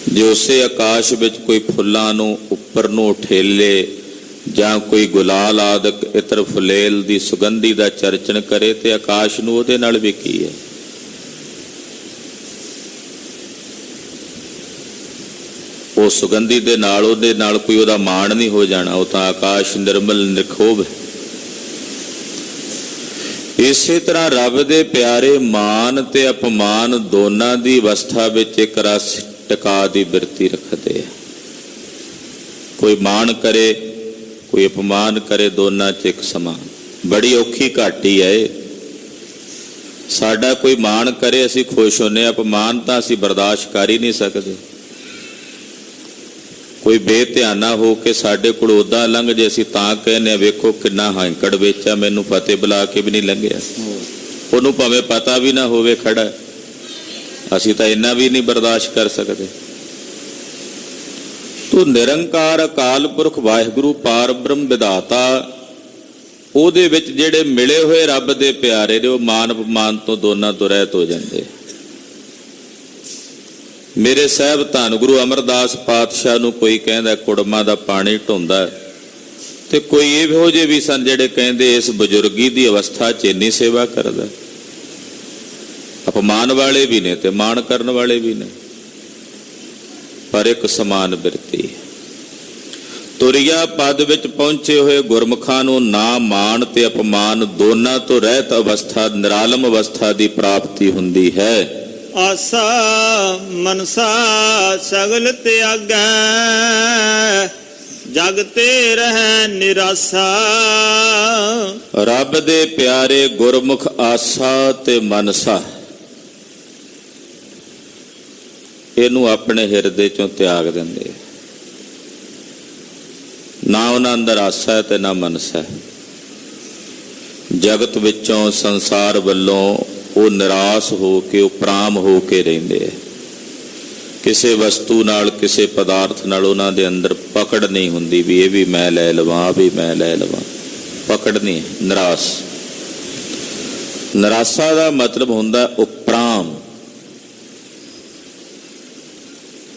ਜੇ ਉਸੇ ਆਕਾਸ਼ ਵਿੱਚ ਕੋਈ ਫੁੱਲਾਂ ਨੂੰ ਉੱਪਰ ਨੂੰ ਉਠੇਲੇ ਜਾਂ ਕੋਈ ਗੁਲਾਲ ਆਦਿਕ ਇਤਰ ਫੁਲੇਲ ਦੀ ਸੁਗੰਧੀ ਦਾ ਚਰਚਨ ਕਰੇ ਤੇ ਆਕਾਸ਼ ਨੂੰ ਉਹਦੇ ਨਾਲ ਵੀ ਕੀ ਹੈ? ਉਹ ਸੁਗੰਧੀ ਦੇ ਨਾਲ ਉਹਦੇ ਨਾਲ ਕੋਈ ਉਹਦਾ ਮਾਣ ਨਹੀਂ ਹੋ ਜਾਣਾ। ਉਹ ਤਾਂ ਆਕਾਸ਼ ਨਿਰਮਲ ਨਿਰਖੋਭ ਹੈ। ਇਸੇ ਤਰ੍ਹਾਂ ਰੱਬ ਦੇ ਪਿਆਰੇ ਮਾਨ ਤੇ ਅਪਮਾਨ ਦੋਨਾਂ ਦੀ ਅਵਸਥਾ ਵਿੱਚ ਇੱਕ ਰਸ ਟਿਕਾ ਦੀ ਬਿਰਤੀ ਰੱਖਦੇ ਆ। ਕੋਈ ਮਾਣ ਕਰੇ, ਕੋਈ ਅਪਮਾਨ ਕਰੇ, ਦੋਨਾਂ 'ਚ ਇੱਕ ਸਮਾਨ। ਬੜੀ ਔਖੀ ਘਾਟੀ ਹੈ ਇਹ। ਸਾਡਾ ਕੋਈ ਮਾਣ ਕਰੇ ਅਸੀਂ ਖੁਸ਼ ਹੁੰਦੇ, ਅਪਮਾਨ ਤਾਂ ਅਸੀਂ ਬਰਦਾਸ਼ਤ ਕਰ ਹੀ ਨਹੀਂ ਸਕਦੇ। ਕੋਈ ਬੇਧਿਆਨਾ ਹੋ ਕੇ ਸਾਡੇ ਕੋਲ ਉਦਾਂ ਲੰਘ ਜੇ, ਅਸੀਂ ਤਾਂ ਕਹਿੰਦੇ ਆ ਵੇਖੋ ਕਿੰਨਾ ਹਾਂਕੜ ਵੇਚਿਆ, ਮੈਨੂੰ ਫਤਿਹ ਬੁਲਾ ਕੇ ਵੀ ਨਹੀਂ ਲੰਘਿਆ। ਉਹਨੂੰ ਭਾਵੇਂ ਪਤਾ ਵੀ ਨਾ ਹੋਵੇ ਖੜਾ, ਅਸੀਂ ਤਾਂ ਇੰਨਾ ਵੀ ਨਹੀਂ ਬਰਦਾਸ਼ਤ ਕਰ ਸਕਦੇ। ਤੂੰ ਨਿਰੰਕਾਰ ਅਕਾਲ ਪੁਰਖ ਵਾਹਿਗੁਰੂ ਪਾਰ ਬ੍ਰਹਮ ਵਿਧਾਤਾ, ਉਹਦੇ ਵਿੱਚ ਜਿਹੜੇ ਮਿਲੇ ਹੋਏ ਰੱਬ ਦੇ ਪਿਆਰੇ ਨੇ ਉਹ ਮਾਨ ਅਪਮਾਨ ਤੋਂ ਦੋਨਾਂ ਤੋਂ ਰਹਿਤ ਹੋ ਜਾਂਦੇ। ਮੇਰੇ ਸਾਹਿਬ ਧੰਨ ਗੁਰੂ ਅਮਰਦਾਸ ਪਾਤਸ਼ਾਹ ਨੂੰ ਕੋਈ ਕਹਿੰਦਾ ਕੁੜਮਾ ਦਾ ਪਾਣੀ ਢੋਂਦਾ, ਤੇ ਕੋਈ ਇਹੋ ਜਿਹੇ ਵੀ ਸਨ ਜਿਹੜੇ ਕਹਿੰਦੇ ਇਸ ਬਜ਼ੁਰਗੀ ਦੀ ਅਵਸਥਾ 'ਚ ਇੰਨੀ ਸੇਵਾ ਕਰਦਾ। ਅਪਮਾਨ ਵਾਲੇ ਵੀ ਨੇ ਤੇ ਮਾਣ ਕਰਨ ਵਾਲੇ ਵੀ ਨੇ, ਪਰ ਇੱਕ ਸਮਾਨ ਬਿਰਤੀ। ਤੁਰਿਆ ਪਦ ਵਿੱਚ ਪਹੁੰਚੇ ਹੋਏ ਗੁਰਮੁਖਾਂ ਨੂੰ ਨਾ ਮਾਣ ਤੇ ਅਪਮਾਨ ਦੋਨਾਂ ਤੋਂ ਰਹਿਤ ਅਵਸਥਾ, ਨਿਰਾਲਮ ਅਵਸਥਾ ਦੀ ਪ੍ਰਾਪਤੀ ਹੁੰਦੀ ਹੈ। ਆਸਾ ਮਨਸਾ ਸਗਲ ਤਿਆਗੈ, ਜਗ ਤੇ ਰਹਿ ਨਿਰਾਸਾ। ਰੱਬ ਦੇ ਪਿਆਰੇ ਗੁਰਮੁਖ ਆਸਾ ਤੇ ਮਨਸਾ ਇਹਨੂੰ ਆਪਣੇ ਹਿਰਦੇ ਚੋਂ ਤਿਆਗ ਦਿੰਦੇ। ਨਾ ਉਹਨਾਂ ਅੰਦਰ ਆਸਾ ਹੈ ਤੇ ਨਾ ਮਨਸਾ ਹੈ। ਜਗਤ ਵਿੱਚੋਂ, ਸੰਸਾਰ ਵੱਲੋਂ ਉਹ ਨਿਰਾਸ਼ ਹੋ ਕੇ, ਉਪਰਾਮ ਹੋ ਕੇ ਰਹਿੰਦੇ ਹੈ। ਕਿਸੇ ਵਸਤੂ ਨਾਲ, ਕਿਸੇ ਪਦਾਰਥ ਨਾਲ ਉਹਨਾਂ ਦੇ ਅੰਦਰ ਪਕੜ ਨਹੀਂ ਹੁੰਦੀ ਵੀ ਇਹ ਵੀ ਮੈਂ ਲੈ ਲਵਾਂ, ਵੀ ਮੈਂ ਲੈ ਲਵਾਂ। ਪਕੜ ਨਹੀਂ, ਨਿਰਾਸ਼। ਨਿਰਾਸ਼ਾ ਦਾ ਮਤਲਬ ਹੁੰਦਾ ਉਪਰਾਮ।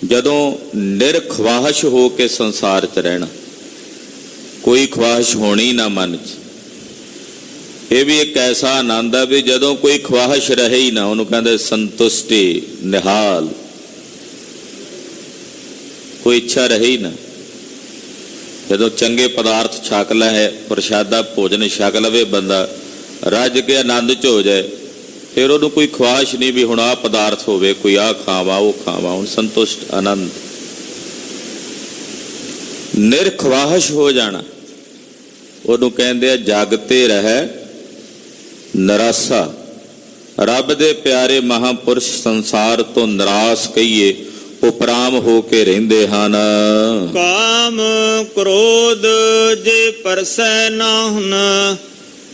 ਜਦੋਂ ਨਿਰਖਵਾਹਿਸ਼ ਹੋ ਕੇ ਸੰਸਾਰ 'ਚ ਰਹਿਣਾ, ਕੋਈ ਖਵਾਹਿਸ਼ ਹੋਣੀ ਨਾ ਮਨ 'ਚ। ਇਹ ਵੀ ਇੱਕ ਐਸਾ ਆਨੰਦ ਹੈ ਵੀ ਜਦੋਂ ਕੋਈ ਖਵਾਹਿਸ਼ ਰਹੇ ਹੀ ਨਾ, ਉਹਨੂੰ ਕਹਿੰਦੇ ਸੰਤੁਸ਼ਟੀ, ਨਿਹਾਲ। ਕੋਈ ਇੱਛਾ ਰਹੇ ਹੀ ਨਾ। ਜਦੋਂ ਚੰਗੇ ਪਦਾਰਥ ਛਕ ਲੈ, ਪ੍ਰਸ਼ਾਦਾ ਭੋਜਨ ਛਕ ਲਵੇ ਬੰਦਾ, ਰੱਜ ਕੇ ਆਨੰਦ 'ਚ ਹੋ ਜਾਏ, ਫਿਰ ਉਹਨੂੰ ਕੋਈ ਖੁਆਇਸ਼ ਨਹੀਂ ਵੀ ਹੁਣ ਆਹ ਪਦਾਰਥ ਹੋਵੇ, ਕੋਈ ਆਹ ਖਾਵਾਂ ਉਹ ਖਾਵਾਂ। ਹੁਣ ਸੰਤੁਸ਼ਟ ਆਨੰਦ, ਨਿਰਖਵਾਹਿਸ਼ ਹੋ ਜਾਣਾ, ਉਹਨੂੰ ਕਹਿੰਦੇ ਆ ਜਗ ਤੇ ਰਹਿ ਨਿਰਾਸਾ। ਰੱਬ ਦੇ ਪਿਆਰੇ ਮਹਾਂਪੁਰਸ਼ ਸੰਸਾਰ ਤੋਂ ਨਿਰਾਸ਼ ਕਹੀਏ, ਉਪਰਾਮ ਹੋ ਕੇ ਰਹਿੰਦੇ ਹਨ। ਕਾਮ ਕ੍ਰੋਧ ਜੇ ਪਰਸੈ ਨਾਹੁਨ,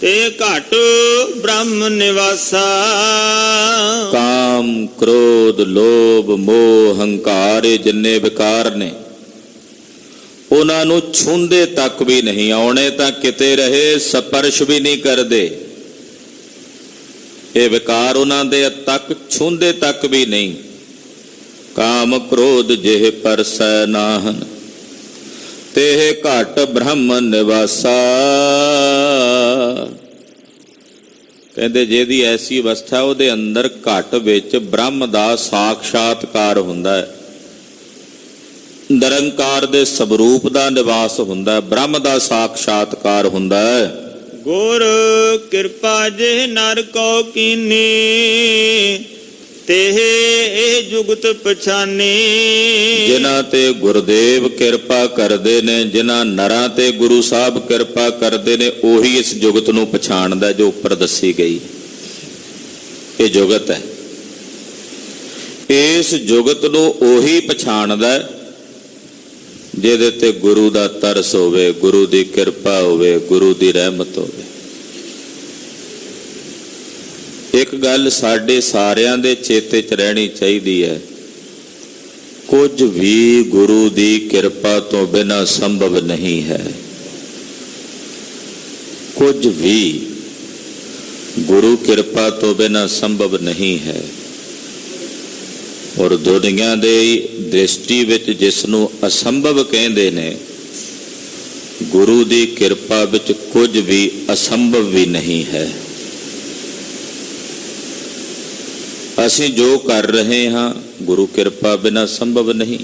ਤੇ ਘਟ ਬ੍ਰਹਮ ਨਿਵਾਸਾ। ਕਾਮ ਕ੍ਰੋਧ ਲੋਭ ਮੋਹ ਹੰਕਾਰ, ਇਹ ਜਿੰਨੇ ਵਿਕਾਰ ਨੇ, ਉਹਨਾਂ ਨੂੰ ਛੂੰਹਦੇ ਤੱਕ ਵੀ ਨਹੀਂ, ਆਉਣੇ ਤਾਂ ਕਿਤੇ ਰਹੇ, ਸਪਰਸ਼ ਵੀ ਨਹੀਂ ਕਰਦੇ। ਇਹ ਵਿਕਾਰ ਉਹਨਾਂ ਦੇ ਤੱਕ ਛੂੰਹਦੇ ਤੱਕ ਵੀ ਨਹੀਂ। ਕਾਮ ਕ੍ਰੋਧ ਜਿਹ ਪਰਸੈ ਨਾਹਨ, ਤੇ ਘਟ ਬ੍ਰਹਮ ਨਿਵਾਸਾ। ਕਹਿੰਦੇ ਜਿਹਦੀ ਐਸੀ ਅਵਸਥਾ, ਉਹਦੇ ਅੰਦਰ ਘਟ ਵਿੱਚ ਬ੍ਰਹਮ ਦਾ ਸਾਖਸ਼ਾਤਕਾਰ ਹੁੰਦਾ ਹੈ, ਨਿਰੰਕਾਰ ਦੇ ਸਵਰੂਪ ਦਾ ਨਿਵਾਸ ਹੁੰਦਾ, ਬ੍ਰਹਮ ਦਾ ਸਾਖਸ਼ਾਤਕਾਰ ਹੁੰਦਾ ਹੈ। ਗੁਰ ਕਿਰਪਾ ਜਿਹ ਨਰ ਕੋ ਕੀਨੀ, ਤੇ ਇਹ ਜੁਗਤ ਪਛਾਨੀ। ਜਿਨ੍ਹਾਂ ਤੇ ਗੁਰਦੇਵ ਕਿਰਪਾ ਕਰਦੇ ਨੇ, ਜਿਨ੍ਹਾਂ ਨਰਾਂ ਤੇ ਗੁਰੂ ਸਾਹਿਬ ਕਿਰਪਾ ਕਰਦੇ ਨੇ, ਉਹੀ ਇਸ ਜੁਗਤ ਨੂੰ ਪਛਾਣਦਾ ਜੋ ਉੱਪਰ ਦੱਸੀ ਗਈ। ਇਹ ਜੁਗਤ ਹੈ, ਇਸ ਜੁਗਤ ਨੂੰ ਉਹੀ ਪਛਾਣਦਾ ਜਿਹਦੇ ਤੇ ਗੁਰੂ ਦਾ ਤਰਸ ਹੋਵੇ, ਗੁਰੂ ਦੀ ਕਿਰਪਾ ਹੋਵੇ, ਗੁਰੂ ਦੀ ਰਹਿਮਤ ਹੋਵੇ। ਇੱਕ ਗੱਲ ਸਾਡੇ ਸਾਰਿਆਂ ਦੇ ਚੇਤੇ 'ਚ ਰਹਿਣੀ ਚਾਹੀਦੀ ਹੈ, ਕੁਝ ਵੀ ਗੁਰੂ ਦੀ ਕਿਰਪਾ ਤੋਂ ਬਿਨਾਂ ਸੰਭਵ ਨਹੀਂ ਹੈ। ਕੁਝ ਵੀ ਗੁਰੂ ਕਿਰਪਾ ਤੋਂ ਬਿਨਾਂ ਸੰਭਵ ਨਹੀਂ ਹੈ। ਔਰ ਦੁਨੀਆ ਦੇ ਦ੍ਰਿਸ਼ਟੀ ਵਿੱਚ ਜਿਸ ਨੂੰ ਅਸੰਭਵ ਕਹਿੰਦੇ ਨੇ, ਗੁਰੂ ਦੀ ਕਿਰਪਾ ਵਿੱਚ ਕੁਝ ਵੀ ਅਸੰਭਵ ਵੀ ਨਹੀਂ ਹੈ। ਅਸੀਂ ਜੋ ਕਰ ਰਹੇ ਹਾਂ, ਗੁਰੂ ਕਿਰਪਾ ਬਿਨਾਂ ਸੰਭਵ ਨਹੀਂ।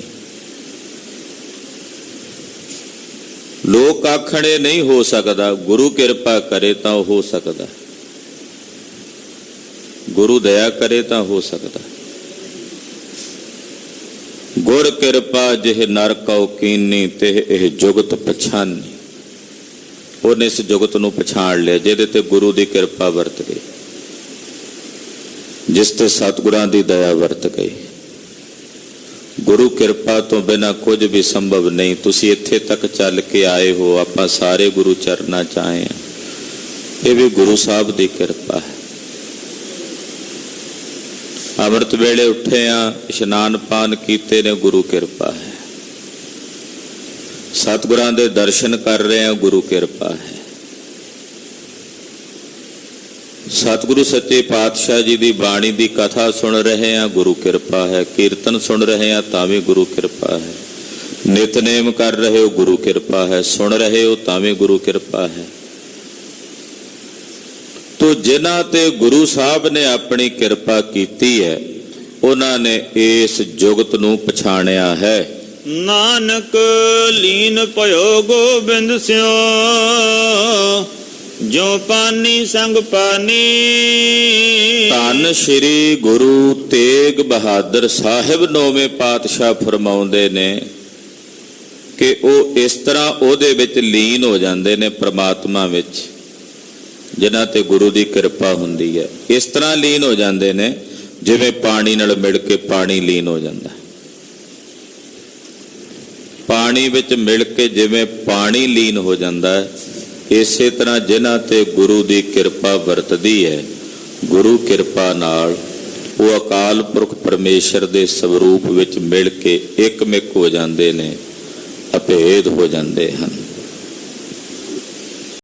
ਲੋਕ ਆਖਣੇ ਨਹੀਂ ਹੋ ਸਕਦਾ, ਗੁਰੂ ਕਿਰਪਾ ਕਰੇ ਤਾਂ ਹੋ ਸਕਦਾ, ਗੁਰੂ ਦਇਆ ਕਰੇ ਤਾਂ ਹੋ ਸਕਦਾ। ਗੁਰ ਕਿਰਪਾ ਜਿਹ ਨਰ ਕਉ ਕੀਨੀ, ਤੇ ਇਹ ਜੁਗਤ ਪਛਾਨੀ। ਉਹਨੇ ਇਸ ਜੁਗਤ ਨੂੰ ਪਛਾਣ ਲਿਆ ਜਿਹਦੇ ਤੇ ਗੁਰੂ ਦੀ ਕਿਰਪਾ ਵਰਤ ਗਈ, ਜਿਸ ਤੇ ਸਤਿਗੁਰਾਂ ਦੀ ਦਇਆ ਵਰਤ ਗਈ। ਗੁਰੂ ਕਿਰਪਾ ਤੋਂ ਬਿਨਾਂ ਕੁਝ ਵੀ ਸੰਭਵ ਨਹੀਂ। ਤੁਸੀਂ ਇੱਥੇ ਤੱਕ ਚੱਲ ਕੇ ਆਏ ਹੋ, ਆਪਾਂ ਸਾਰੇ ਗੁਰੂ ਚਰਨਾਂ 'ਚ ਆਏ ਹਾਂ, ਇਹ ਵੀ ਗੁਰੂ ਸਾਹਿਬ ਦੀ ਕਿਰਪਾ ਹੈ। ਅੰਮ੍ਰਿਤ ਵੇਲੇ ਉੱਠੇ ਆ, ਇਸ਼ਨਾਨ ਪਾਨ ਕੀਤੇ ਨੇ, ਗੁਰੂ ਕਿਰਪਾ ਹੈ। ਸਤਿਗੁਰਾਂ ਦੇ ਦਰਸ਼ਨ ਕਰ ਰਹੇ ਆ, ਗੁਰੂ ਕਿਰਪਾ ਹੈ। ਸਤਿਗੁਰੂ ਸੱਚੇ ਪਾਤਸ਼ਾਹ ਜੀ ਦੀ ਬਾਣੀ ਦੀ ਕਥਾ ਸੁਣ ਰਹੇ ਆ, ਗੁਰੂ ਕਿਰਪਾ ਹੈ। ਕੀਰਤਨ ਸੁਣ ਰਹੇ ਆ ਤਾਂ ਵੀ ਗੁਰੂ ਕਿਰਪਾ ਹੈ। ਨਿਤਨੇਮ ਕਰ ਰਹੇ ਹੋ, ਗੁਰੂ ਕਿਰਪਾ ਹੈ। ਸੁਣ ਰਹੇ ਹੋ ਤਾਂ ਵੀ ਗੁਰੂ ਕਿਰਪਾ ਹੈ। ਤੋ ਜਿਨ੍ਹਾਂ ਤੇ ਗੁਰੂ ਸਾਹਿਬ ਨੇ ਆਪਣੀ ਕਿਰਪਾ ਕੀਤੀ ਹੈ, ਉਹਨਾਂ ਨੇ ਇਸ ਜੁਗਤ ਨੂੰ ਪਛਾਣਿਆ ਹੈ। ਨਾਨਕ ਲੀਨ ਭਇਓ ਗੋਬਿੰਦ ਸਿਓ, ਜੋ ਪਾਨੀ ਸੰਗ ਪਾਨੀ। ਧੰਨ ਸ਼੍ਰੀ ਗੁਰੂ ਤੇਗ ਬਹਾਦਰ ਸਾਹਿਬ 9ਵੇਂ ਪਾਤਸ਼ਾਹ ਫਰਮਾਉਂਦੇ ਨੇ ਕਿ ਉਹ ਇਸ ਤਰ੍ਹਾਂ ਉਹਦੇ ਵਿੱਚ ਲੀਨ ਹੋ ਜਾਂਦੇ ਨੇ, ਪ੍ਰਮਾਤਮਾ ਵਿੱਚ, ਜਿਨ੍ਹਾਂ ਤੇ ਗੁਰੂ ਦੀ ਕਿਰਪਾ ਹੁੰਦੀ ਹੈ। ਇਸ ਤਰ੍ਹਾਂ ਲੀਨ ਹੋ ਜਾਂਦੇ ਨੇ ਜਿਵੇਂ ਪਾਣੀ ਨਾਲ ਮਿਲ ਕੇ ਪਾਣੀ ਲੀਨ ਹੋ ਜਾਂਦਾ। ਪਾਣੀ ਵਿੱਚ ਮਿਲ ਕੇ ਜਿਵੇਂ ਪਾਣੀ ਲੀਨ ਹੋ ਜਾਂਦਾ ਹੈ, ਇਸੇ ਤਰ੍ਹਾਂ ਜਿਨ੍ਹਾਂ ਤੇ ਗੁਰੂ ਦੀ ਕਿਰਪਾ ਵਰਤਦੀ ਹੈ, ਗੁਰੂ ਕਿਰਪਾ ਨਾਲ ਉਹ ਅਕਾਲ ਪੁਰਖ ਪਰਮੇਸ਼ਰ ਦੇ ਸਵਰੂਪ ਵਿੱਚ ਮਿਲ ਕੇ ਇੱਕਮਿਕ ਹੋ ਜਾਂਦੇ ਨੇ, ਅਭੇਦ ਹੋ ਜਾਂਦੇ ਹਨ।